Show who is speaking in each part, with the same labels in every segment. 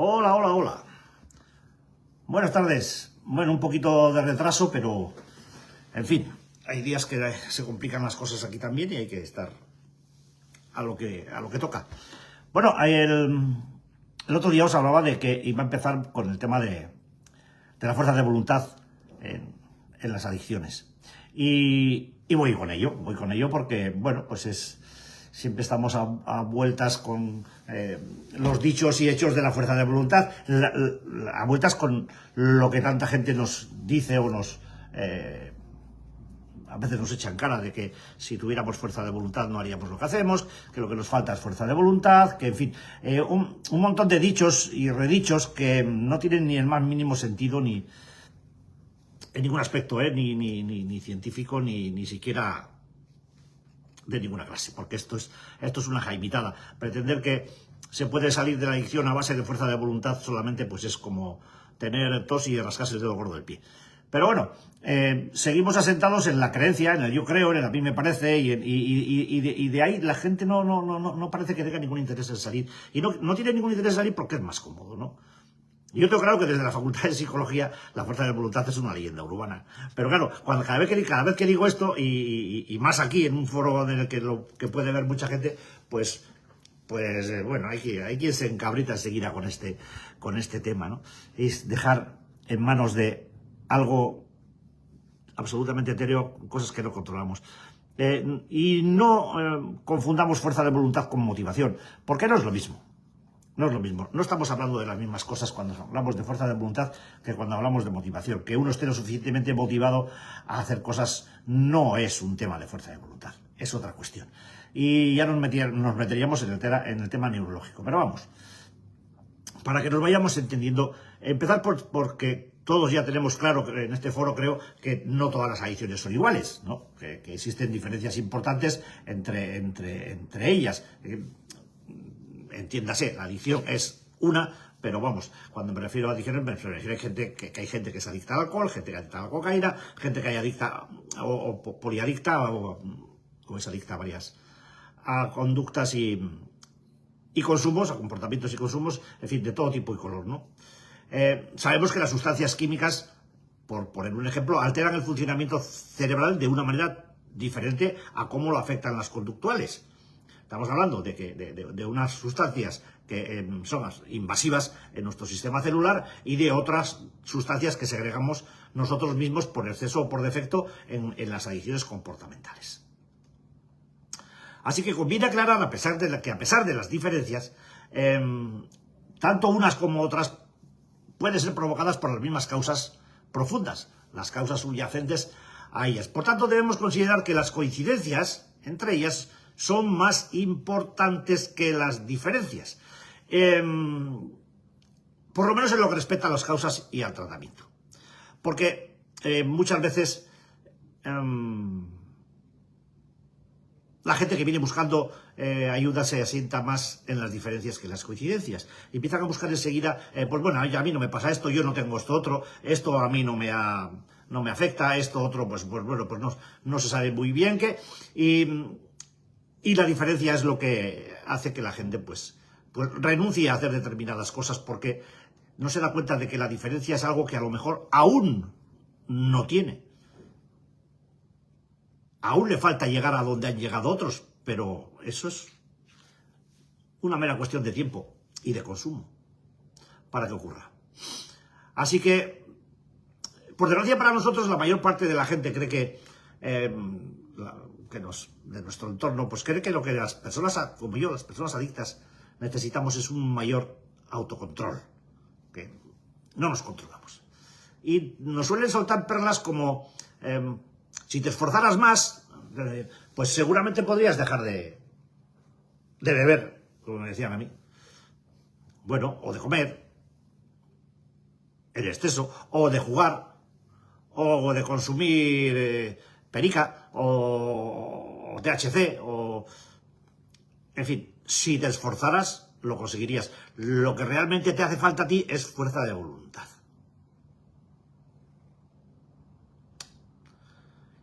Speaker 1: Hola, hola, hola. Buenas tardes. Bueno, un poquito de retraso, pero en fin, hay días que se complican las cosas aquí también y hay que estar a lo que toca. Bueno, el otro día os hablaba de que iba a empezar con el tema de la fuerza de voluntad en las adicciones. Y voy con ello porque, bueno, pues siempre estamos a vueltas con los dichos y hechos de la fuerza de voluntad, a vueltas con lo que tanta gente nos dice o a veces nos echan cara de que si tuviéramos fuerza de voluntad no haríamos lo que hacemos, que lo que nos falta es fuerza de voluntad, que en fin, un montón de dichos y redichos que no tienen ni el más mínimo sentido ni en ningún aspecto, ni científico, ni siquiera de ninguna clase, porque esto es una jaimitada. Pretender que se puede salir de la adicción a base de fuerza de voluntad solamente pues es como tener tos y rascarse el dedo gordo del pie. Pero bueno, seguimos asentados en la creencia, en el yo creo, en el a mí me parece, y de ahí la gente no parece que tenga ningún interés en salir. Y no tiene ningún interés en salir porque es más cómodo, ¿no? Yo tengo claro que desde la Facultad de Psicología la fuerza de voluntad es una leyenda urbana. Pero claro, cada vez que digo esto, y más aquí en un foro en el que puede ver mucha gente, pues bueno, hay quien se encabrita enseguida con este tema, ¿no? Es dejar en manos de algo absolutamente etéreo cosas que no controlamos. Y no confundamos fuerza de voluntad con motivación, porque no es lo mismo. No es lo mismo, no estamos hablando de las mismas cosas cuando hablamos de fuerza de voluntad que cuando hablamos de motivación. Que uno esté lo suficientemente motivado a hacer cosas no es un tema de fuerza de voluntad, es otra cuestión. Y ya nos meteríamos en el tema neurológico. Pero vamos, para que nos vayamos entendiendo, empezar porque todos ya tenemos claro, en este foro creo, que no todas las adicciones son iguales, ¿no? Que existen diferencias importantes entre ellas. Entiéndase, la adicción es una, pero vamos, cuando me refiero a adicciones me refiero a gente que hay gente que es adicta al alcohol, gente que es adicta a la cocaína, gente que hay adicta o poliadicta o es adicta a varias conductas y consumos, a comportamientos y consumos, en fin, de todo tipo y color, ¿no? Sabemos que las sustancias químicas, por poner un ejemplo, alteran el funcionamiento cerebral de una manera diferente a cómo lo afectan las conductuales. Estamos hablando de unas sustancias que son invasivas en nuestro sistema celular y de otras sustancias que segregamos nosotros mismos por exceso o por defecto en las adicciones comportamentales. Así que conviene aclarar, a pesar de las diferencias, tanto unas como otras pueden ser provocadas por las mismas causas profundas, las causas subyacentes a ellas. Por tanto, debemos considerar que las coincidencias entre ellas son más importantes que las diferencias, por lo menos en lo que respecta a las causas y al tratamiento. Porque muchas veces la gente que viene buscando ayuda se asienta más en las diferencias que en las coincidencias. Y empiezan a buscar enseguida, pues bueno, a mí no me pasa esto, yo no tengo esto otro, esto a mí no me afecta, esto otro, pues bueno, pues no se sabe muy bien qué. Y la diferencia es lo que hace que la gente pues renuncie a hacer determinadas cosas porque no se da cuenta de que la diferencia es algo que a lo mejor aún no tiene. Aún le falta llegar a donde han llegado otros, pero eso es una mera cuestión de tiempo y de consumo para que ocurra. Así que, por desgracia para nosotros, la mayor parte de la gente cree que de nuestro entorno, pues cree que lo que las personas, como yo, las personas adictas, necesitamos es un mayor autocontrol, que no nos controlamos. Y nos suelen soltar perlas como, si te esforzaras más, pues seguramente podrías dejar de beber, como me decían a mí. Bueno, o de comer, en exceso, o de jugar, o de consumir perica, o THC, en fin, si te esforzaras, lo conseguirías. Lo que realmente te hace falta a ti es fuerza de voluntad.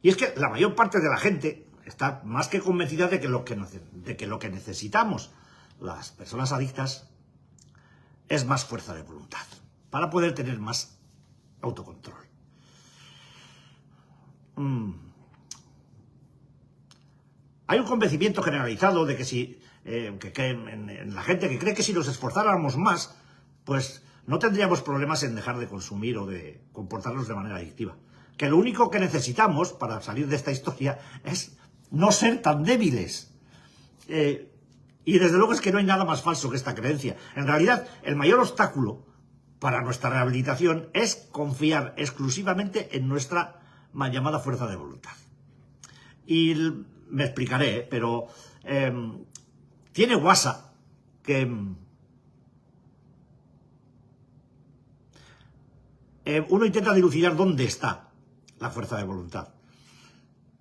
Speaker 1: Y es que la mayor parte de la gente está más que convencida de que lo que necesitamos las personas adictas es más fuerza de voluntad, para poder tener más autocontrol. Hay un convencimiento generalizado de que si en la gente que cree que si nos esforzáramos más, pues no tendríamos problemas en dejar de consumir o de comportarnos de manera adictiva. Que lo único que necesitamos para salir de esta historia es no ser tan débiles. Y desde luego es que no hay nada más falso que esta creencia. En realidad, el mayor obstáculo para nuestra rehabilitación es confiar exclusivamente en nuestra mal llamada fuerza de voluntad. Y me explicaré, pero tiene guasa que uno intenta dilucidar dónde está la fuerza de voluntad.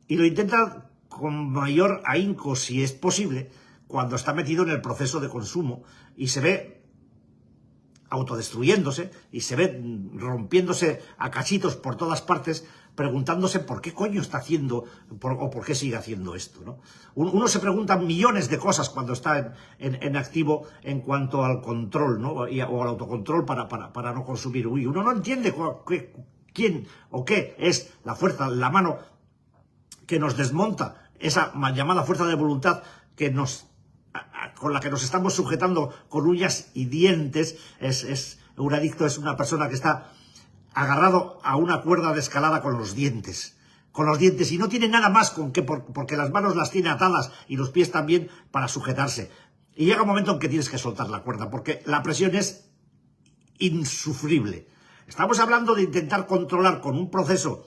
Speaker 1: Y lo intenta con mayor ahínco, si es posible, cuando está metido en el proceso de consumo y se ve autodestruyéndose y se ve rompiéndose a cachitos por todas partes, preguntándose por qué coño está haciendo o por qué sigue haciendo esto, ¿no? Uno se pregunta millones de cosas cuando está en activo en cuanto al control, ¿no? O al autocontrol para no consumir. Uno no entiende quién o qué es la fuerza, la mano que nos desmonta esa mal llamada fuerza de voluntad con la que nos estamos sujetando con uñas y dientes. Un adicto es una persona que está agarrado a una cuerda de escalada con los dientes, y no tiene nada más porque las manos las tiene atadas y los pies también para sujetarse. Y llega un momento en que tienes que soltar la cuerda porque la presión es insufrible. Estamos hablando de intentar controlar con un proceso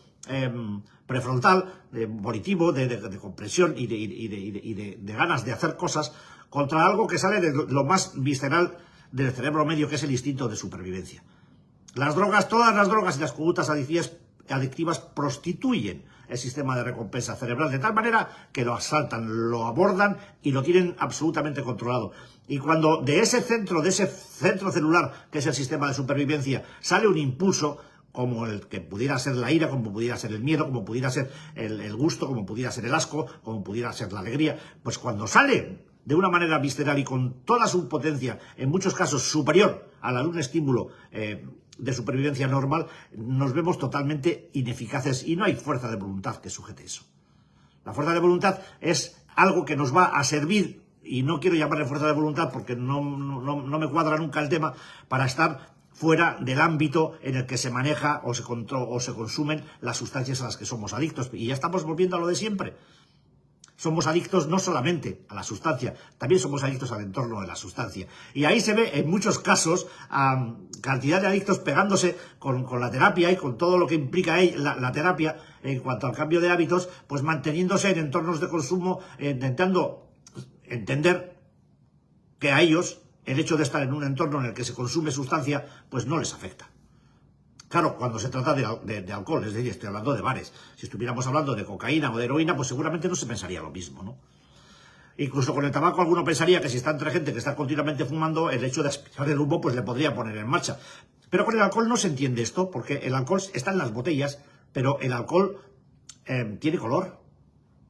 Speaker 1: prefrontal, volitivo, de compresión y de ganas de hacer cosas contra algo que sale de lo más visceral del cerebro medio, que es el instinto de supervivencia. Las drogas, todas las drogas y las conductas adictivas prostituyen el sistema de recompensa cerebral de tal manera que lo asaltan, lo abordan y lo tienen absolutamente controlado. Y cuando de ese centro celular, que es el sistema de supervivencia, sale un impulso, como el que pudiera ser la ira, como pudiera ser el miedo, como pudiera ser el gusto, como pudiera ser el asco, como pudiera ser la alegría, pues cuando sale de una manera visceral y con toda su potencia, en muchos casos superior a la de un estímulo de supervivencia normal, nos vemos totalmente ineficaces y no hay fuerza de voluntad que sujete eso. La fuerza de voluntad es algo que nos va a servir, y no quiero llamarle fuerza de voluntad porque no me cuadra nunca el tema, para estar fuera del ámbito en el que se maneja o se consumen las sustancias a las que somos adictos. Y ya estamos volviendo a lo de siempre. Somos adictos no solamente a la sustancia, también somos adictos al entorno de la sustancia. Y ahí se ve en muchos casos a cantidad de adictos pegándose con la terapia y con todo lo que implica la terapia en cuanto al cambio de hábitos, pues manteniéndose en entornos de consumo, intentando entender que a ellos el hecho de estar en un entorno en el que se consume sustancia, pues no les afecta. Claro, cuando se trata de alcohol, es decir, estoy hablando de bares. Si estuviéramos hablando de cocaína o de heroína, pues seguramente no se pensaría lo mismo, ¿no? Incluso con el tabaco alguno pensaría que si está entre gente que está continuamente fumando, el hecho de aspirar el humo pues le podría poner en marcha. Pero con el alcohol no se entiende esto, porque el alcohol está en las botellas, pero el alcohol tiene color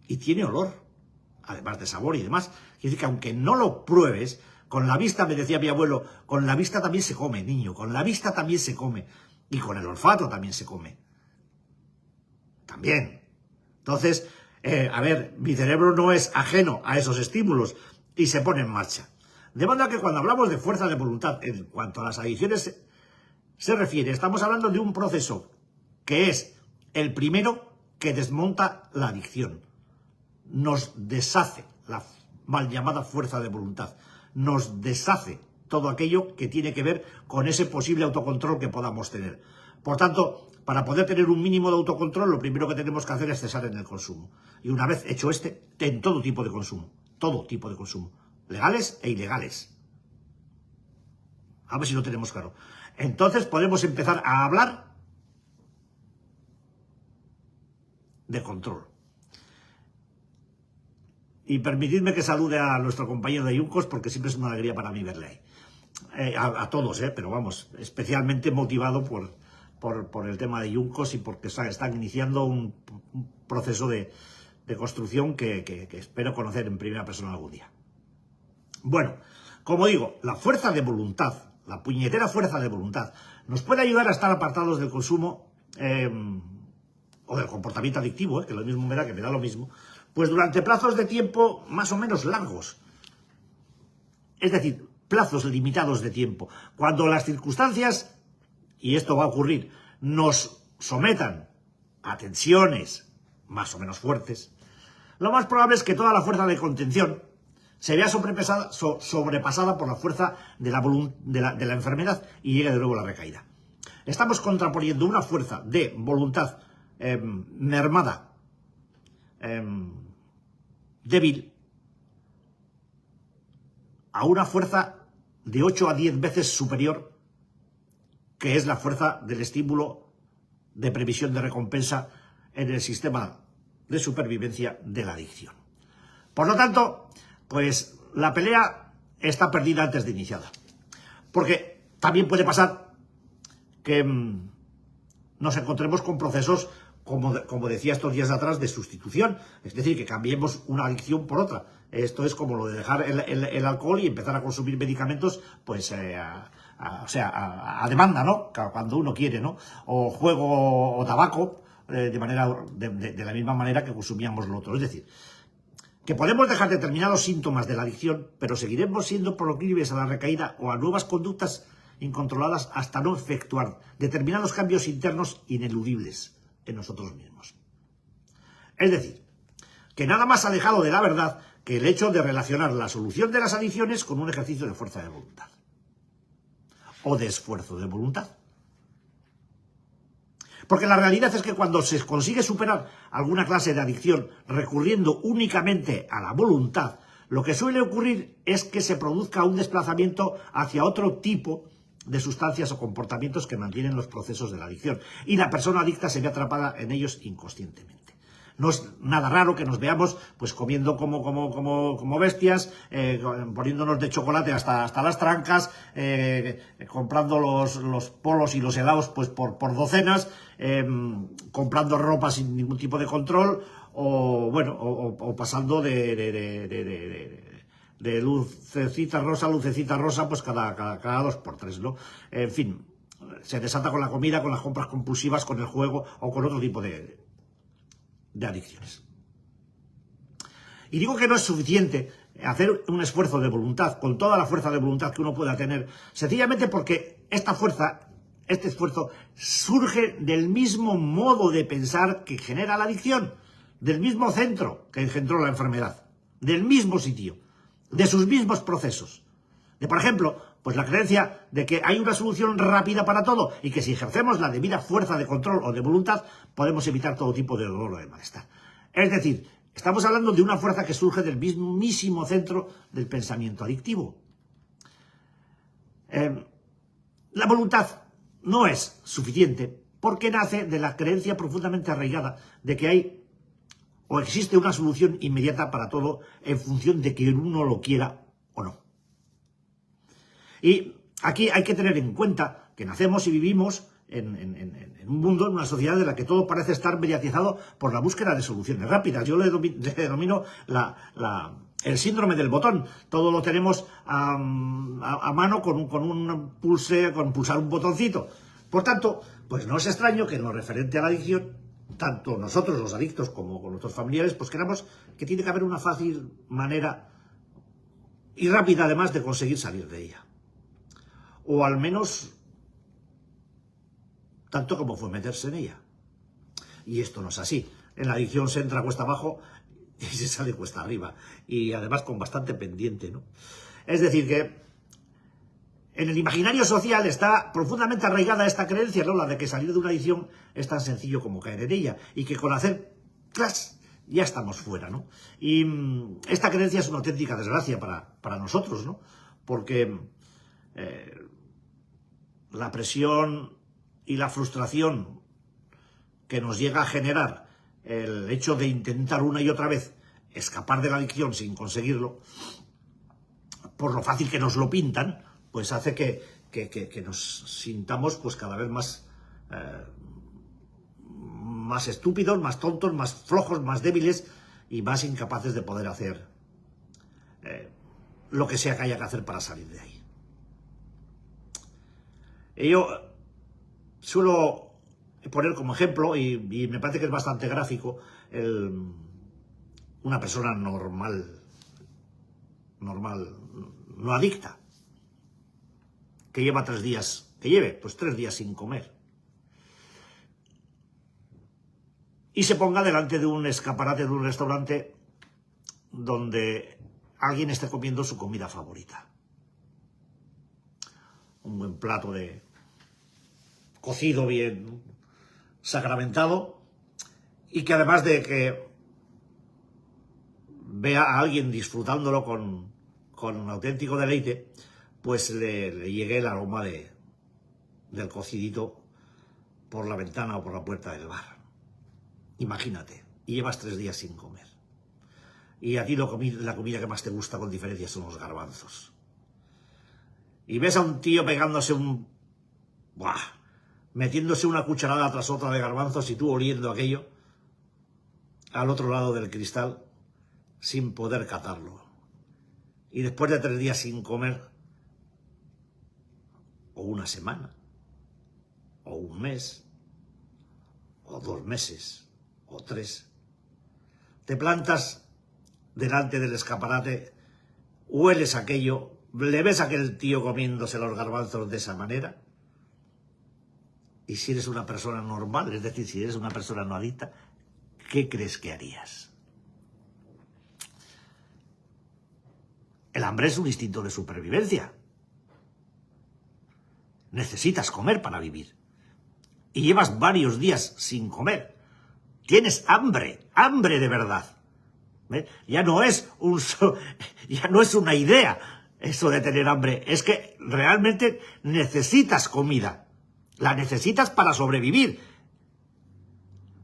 Speaker 1: y tiene olor, además de sabor y demás. Quiere decir que aunque no lo pruebes, con la vista, me decía mi abuelo, con la vista también se come, niño, con la vista también se come. Y con el olfato también se come. También. Entonces, mi cerebro no es ajeno a esos estímulos y se pone en marcha. De manera que cuando hablamos de fuerza de voluntad, en cuanto a las adicciones se refiere, estamos hablando de un proceso que es el primero que desmonta la adicción. Nos deshace la mal llamada fuerza de voluntad. Nos deshace todo aquello que tiene que ver con ese posible autocontrol que podamos tener. Por tanto, para poder tener un mínimo de autocontrol, lo primero que tenemos que hacer es cesar en el consumo. Y una vez hecho en todo tipo de consumo, legales e ilegales. A ver si lo tenemos claro. Entonces podemos empezar a hablar de control. Y permitidme que salude a nuestro compañero de Yuncos, porque siempre es una alegría para mí verle ahí. A todos, pero vamos, especialmente motivado por el tema de Yuncos y porque están iniciando un proceso de construcción que espero conocer en primera persona algún día. Bueno, como digo, la fuerza de voluntad la puñetera fuerza de voluntad, nos puede ayudar a estar apartados del consumo o del comportamiento adictivo, que lo mismo me da lo mismo, pues durante plazos de tiempo más o menos largos. Es decir, plazos limitados de tiempo. Cuando las circunstancias, y esto va a ocurrir, nos sometan a tensiones más o menos fuertes, lo más probable es que toda la fuerza de contención se vea sobrepasada por la fuerza de la enfermedad y llegue de nuevo la recaída. Estamos contraponiendo una fuerza de voluntad mermada, débil, a una fuerza de 8 a 10 veces superior, que es la fuerza del estímulo de previsión de recompensa en el sistema de supervivencia de la adicción. Por lo tanto, pues la pelea está perdida antes de iniciada. Porque también puede pasar que nos encontremos con procesos, como decía estos días atrás, de sustitución. Es decir, que cambiemos una adicción por otra. Esto es como lo de dejar el alcohol y empezar a consumir medicamentos, pues a demanda, ¿no? Cuando uno quiere, ¿no? O juego o tabaco, de la misma manera que consumíamos lo otro. Es decir, que podemos dejar determinados síntomas de la adicción, pero seguiremos siendo proclives a la recaída o a nuevas conductas incontroladas hasta no efectuar determinados cambios internos ineludibles en nosotros mismos. Es decir, que nada más alejado de la verdad que el hecho de relacionar la solución de las adicciones con un ejercicio de fuerza de voluntad o de esfuerzo de voluntad. Porque la realidad es que cuando se consigue superar alguna clase de adicción recurriendo únicamente a la voluntad, lo que suele ocurrir es que se produzca un desplazamiento hacia otro tipo de sustancias o comportamientos que mantienen los procesos de la adicción, y la persona adicta se ve atrapada en ellos inconscientemente. No es nada raro que nos veamos pues comiendo como bestias, poniéndonos de chocolate hasta las trancas, comprando los polos y los helados pues por docenas, comprando ropa sin ningún tipo de control, o pasando de lucecita rosa, pues cada 2 por 3, ¿no? En fin, se desata con la comida, con las compras compulsivas, con el juego o con otro tipo de adicciones. Y digo que no es suficiente hacer un esfuerzo de voluntad con toda la fuerza de voluntad que uno pueda tener, sencillamente porque este esfuerzo surge del mismo modo de pensar que genera la adicción, del mismo centro que engendró la enfermedad, del mismo sitio, de sus mismos procesos. De, por ejemplo, pues la creencia de que hay una solución rápida para todo y que si ejercemos la debida fuerza de control o de voluntad podemos evitar todo tipo de dolor o de malestar. Es decir, estamos hablando de una fuerza que surge del mismísimo centro del pensamiento adictivo. La voluntad no es suficiente porque nace de la creencia profundamente arraigada de que hay o existe una solución inmediata para todo en función de que uno lo quiera o no. Y aquí hay que tener en cuenta que nacemos y vivimos en un mundo, en una sociedad en la que todo parece estar mediatizado por la búsqueda de soluciones rápidas. Yo le denomino el síndrome del botón. Todo lo tenemos a mano con pulsar un botoncito. Por tanto, pues no es extraño que en lo referente a la adicción, tanto nosotros los adictos como con nuestros familiares, pues queramos que tiene que haber una fácil manera y rápida además de conseguir salir de ella. O al menos tanto como fue meterse en ella. Y esto no es así. En la adicción se entra cuesta abajo y se sale cuesta arriba. Y además con bastante pendiente, ¿no? Es decir, que en el imaginario social está profundamente arraigada esta creencia, ¿no? La de que salir de una adicción es tan sencillo como caer en ella. Y que con hacer clas ya estamos fuera, ¿no? Y esta creencia es una auténtica desgracia para nosotros, ¿no? Porque la presión y la frustración que nos llega a generar el hecho de intentar una y otra vez escapar de la adicción sin conseguirlo, por lo fácil que nos lo pintan, pues hace que nos sintamos pues cada vez más estúpidos, más tontos, más flojos, más débiles y más incapaces de poder hacer lo que sea que haya que hacer para salir de ahí. Yo suelo poner como ejemplo, y me parece que es bastante gráfico, una persona normal, no adicta, que lleva 3 días, que lleve pues 3 días sin comer, y se ponga delante de un escaparate de un restaurante donde alguien esté comiendo su comida favorita. Un buen plato de cocido bien sacramentado, y que además de que vea a alguien disfrutándolo con auténtico deleite, pues le llegue el aroma del cocidito por la ventana o por la puerta del bar. Imagínate, y llevas 3 días sin comer. Y a ti la comida que más te gusta con diferencia son los garbanzos. Y ves a un tío pegándose metiéndose una cucharada tras otra de garbanzos y tú oliendo aquello al otro lado del cristal sin poder catarlo. Y después de 3 días sin comer, o una semana, o un mes, o 2 meses, o 3, te plantas delante del escaparate, hueles aquello, le ves a aquel tío comiéndose los garbanzos de esa manera, y si eres una persona normal, es decir, si eres una persona no adicta, ¿qué crees que harías? El hambre es un instinto de supervivencia. Necesitas comer para vivir. Y llevas varios días sin comer. Tienes hambre de verdad. ¿Ves? Ya no es una idea eso de tener hambre. Es que realmente necesitas comida. La necesitas para sobrevivir.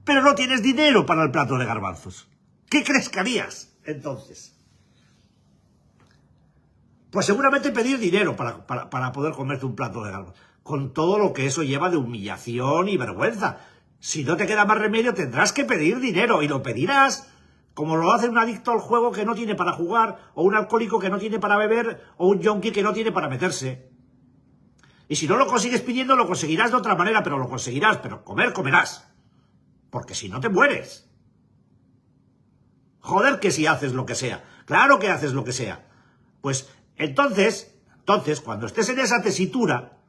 Speaker 1: Pero no tienes dinero para el plato de garbanzos. ¿Qué crees que harías entonces? Pues seguramente pedir dinero para poder comerte un plato de garbanzos. Con todo lo que eso lleva de humillación y vergüenza. Si no te queda más remedio, tendrás que pedir dinero. Y lo pedirás como lo hace un adicto al juego que no tiene para jugar, o un alcohólico que no tiene para beber, o un yonki que no tiene para meterse. Y si no lo consigues pidiendo, lo conseguirás de otra manera, pero lo conseguirás. Pero comerás. Porque si no te mueres. Joder, que si haces lo que sea. Claro que haces lo que sea. Pues entonces, cuando estés en esa tesitura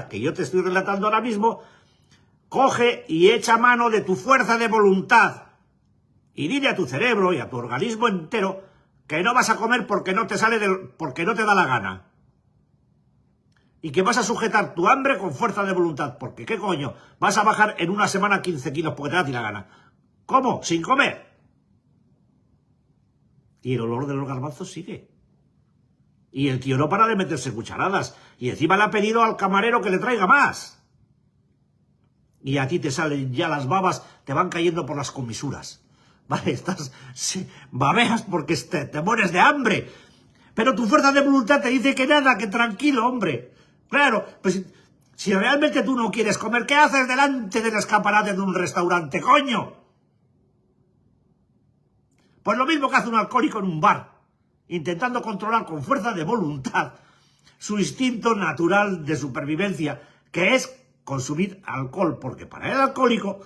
Speaker 1: que yo te estoy relatando ahora mismo, coge y echa mano de tu fuerza de voluntad. Y dile a tu cerebro y a tu organismo entero que no vas a comer porque no te porque no te da la gana. Y que vas a sujetar tu hambre con fuerza de voluntad. Porque, ¿qué coño? Vas a bajar en una semana 15 kilos porque te da a ti la gana. ¿Cómo? ¿Sin comer? Y el olor de los garbanzos sigue. Y el tío no para de meterse cucharadas. Y encima le ha pedido al camarero que le traiga más. Y a ti te salen ya las babas, te van cayendo por las comisuras. Vale, babeas porque te mueres de hambre. Pero tu fuerza de voluntad te dice que nada, que tranquilo, hombre. Claro, pues si realmente tú no quieres comer, ¿qué haces delante del escaparate de un restaurante, coño? Pues lo mismo que hace un alcohólico en un bar, intentando controlar con fuerza de voluntad su instinto natural de supervivencia, que es consumir alcohol, porque para el alcohólico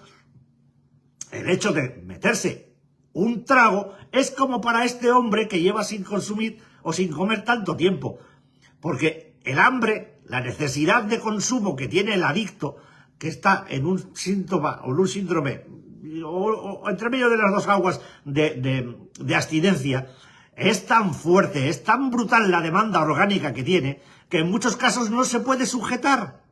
Speaker 1: el hecho de meterse un trago es como para este hombre que lleva sin consumir o sin comer tanto tiempo, porque el hambre, la necesidad de consumo que tiene el adicto, que está en un síntoma o en un síndrome o entre medio de las dos aguas de abstinencia, es tan fuerte, es tan brutal la demanda orgánica que tiene, que en muchos casos no se puede sujetar.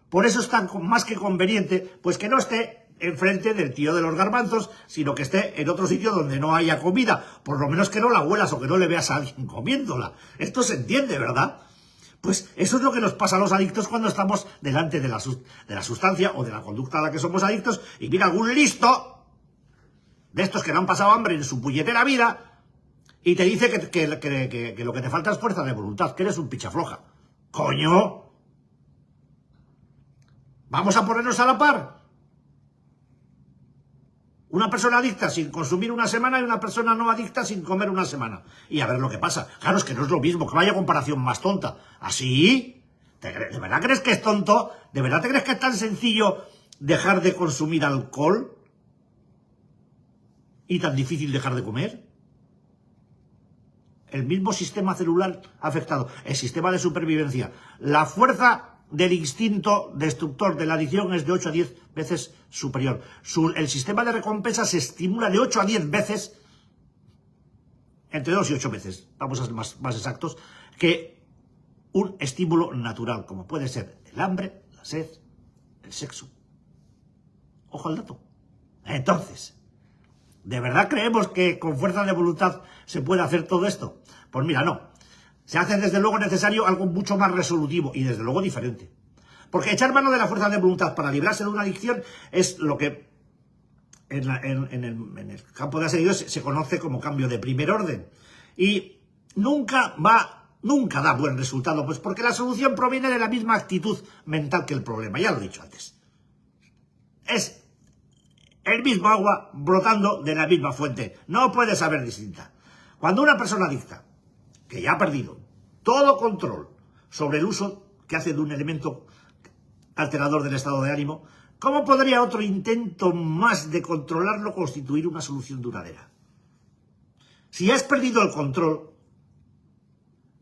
Speaker 1: Por eso es tan más que conveniente pues que no esté enfrente del tío de los garbanzos, sino que esté en otro sitio donde no haya comida, por lo menos que no la huelas o que no le veas a alguien comiéndola. Esto se entiende, ¿verdad? Pues eso es lo que nos pasa a los adictos cuando estamos delante de la sustancia o de la conducta a la que somos adictos, y viene algún listo de estos que no han pasado hambre en su puñetera vida y te dice que lo que te falta es fuerza de voluntad, que eres un pichafloja. ¡Coño! ¿Vamos a ponernos a la par? Una persona adicta sin consumir una semana y una persona no adicta sin comer una semana. Y a ver lo que pasa. Claro, es que no es lo mismo, que vaya comparación más tonta. ¿Así? ¿De verdad crees que es tonto? ¿De verdad te crees que es tan sencillo dejar de consumir alcohol? ¿Y tan difícil dejar de comer? El mismo sistema celular afectado, el sistema de supervivencia. La fuerza del instinto destructor de la adicción es de 8 a 10 veces superior. El sistema de recompensa se estimula de 8 a 10 veces, entre 2 y 8 veces, vamos a ser más exactos, que un estímulo natural, como puede ser el hambre, la sed, el sexo. Ojo al dato. Entonces, ¿de verdad creemos que con fuerza de voluntad se puede hacer todo esto? Pues mira, no. Se hace desde luego necesario algo mucho más resolutivo y desde luego diferente. Porque echar mano de la fuerza de voluntad para librarse de una adicción es lo que en el campo de la seguidores se conoce como cambio de primer orden. Y nunca da buen resultado, pues porque la solución proviene de la misma actitud mental que el problema, ya lo he dicho antes. Es el mismo agua brotando de la misma fuente, no puede saber distinta. Cuando una persona adicta, que ya ha perdido todo control sobre el uso que hace de un elemento alterador del estado de ánimo, ¿cómo podría otro intento más de controlarlo constituir una solución duradera? Si has perdido el control,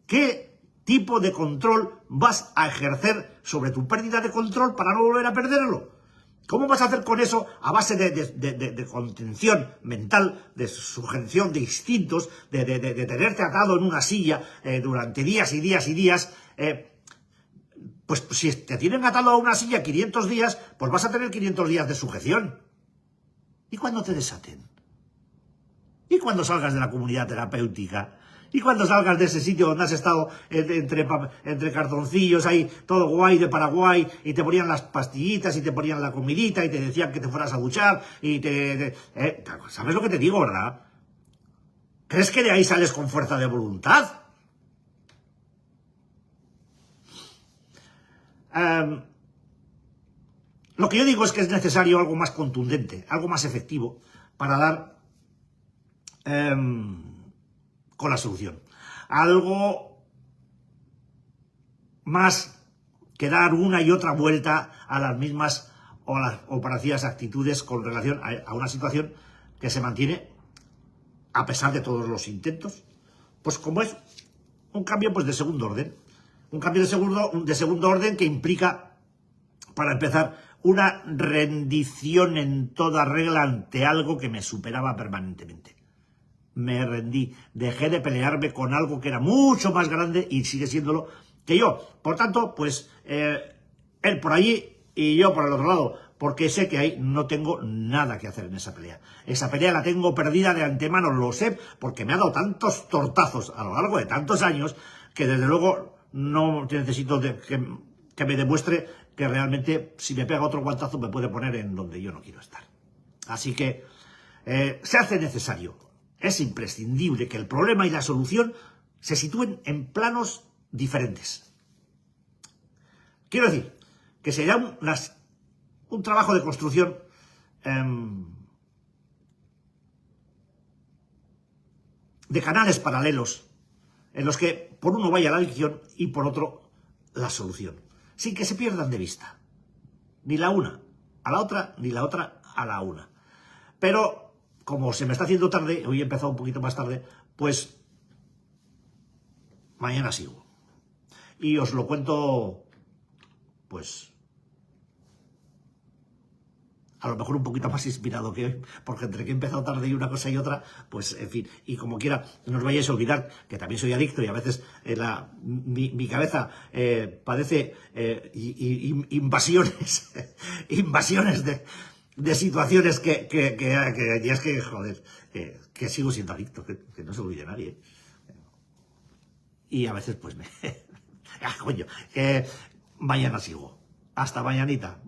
Speaker 1: ¿qué tipo de control vas a ejercer sobre tu pérdida de control para no volver a perderlo? ¿Cómo vas a hacer con eso a base de contención mental, de sujeción de instintos, de tenerte atado en una silla durante días y días y días? Pues si te tienen atado a una silla 500 días, pues vas a tener 500 días de sujeción. ¿Y cuando te desaten? ¿Y cuando salgas de la comunidad terapéutica? ¿Y cuando salgas de ese sitio donde has estado entre cartoncillos ahí, todo guay de Paraguay, y te ponían las pastillitas y te ponían la comidita y te decían que te fueras a duchar y ¿sabes lo que te digo, verdad? ¿Crees que de ahí sales con fuerza de voluntad? Lo que yo digo es que es necesario algo más contundente, algo más efectivo para dar con la solución. Algo más que dar una y otra vuelta a las mismas o parecidas actitudes con relación a una situación que se mantiene a pesar de todos los intentos. Pues como es un cambio pues de segundo orden. Un cambio de segundo orden que implica, para empezar, una rendición en toda regla ante algo que me superaba permanentemente. Me rendí, dejé de pelearme con algo que era mucho más grande y sigue siéndolo que yo. Por tanto, pues él por allí y yo por el otro lado, porque sé que ahí no tengo nada que hacer en esa pelea. Esa pelea la tengo perdida de antemano, lo sé, porque me ha dado tantos tortazos a lo largo de tantos años que desde luego no necesito que me demuestre que realmente si me pega otro guantazo me puede poner en donde yo no quiero estar. Así que se hace necesario. Es imprescindible que el problema y la solución se sitúen en planos diferentes. Quiero decir, que será un trabajo de construcción de canales paralelos en los que por uno vaya la adicción y por otro la solución, sin que se pierdan de vista. Ni la una a la otra, ni la otra a la una. Pero como se me está haciendo tarde, hoy he empezado un poquito más tarde, pues mañana sigo. Y os lo cuento, pues, a lo mejor un poquito más inspirado que hoy, porque entre que he empezado tarde y una cosa y otra, pues, en fin, y como quiera, no os vayáis a olvidar que también soy adicto y a veces mi cabeza padece invasiones, invasiones de situaciones que ya es que, joder, que sigo siendo adicto, que no se olvide nadie. Y a veces, pues, coño, mañana sigo. Hasta mañanita.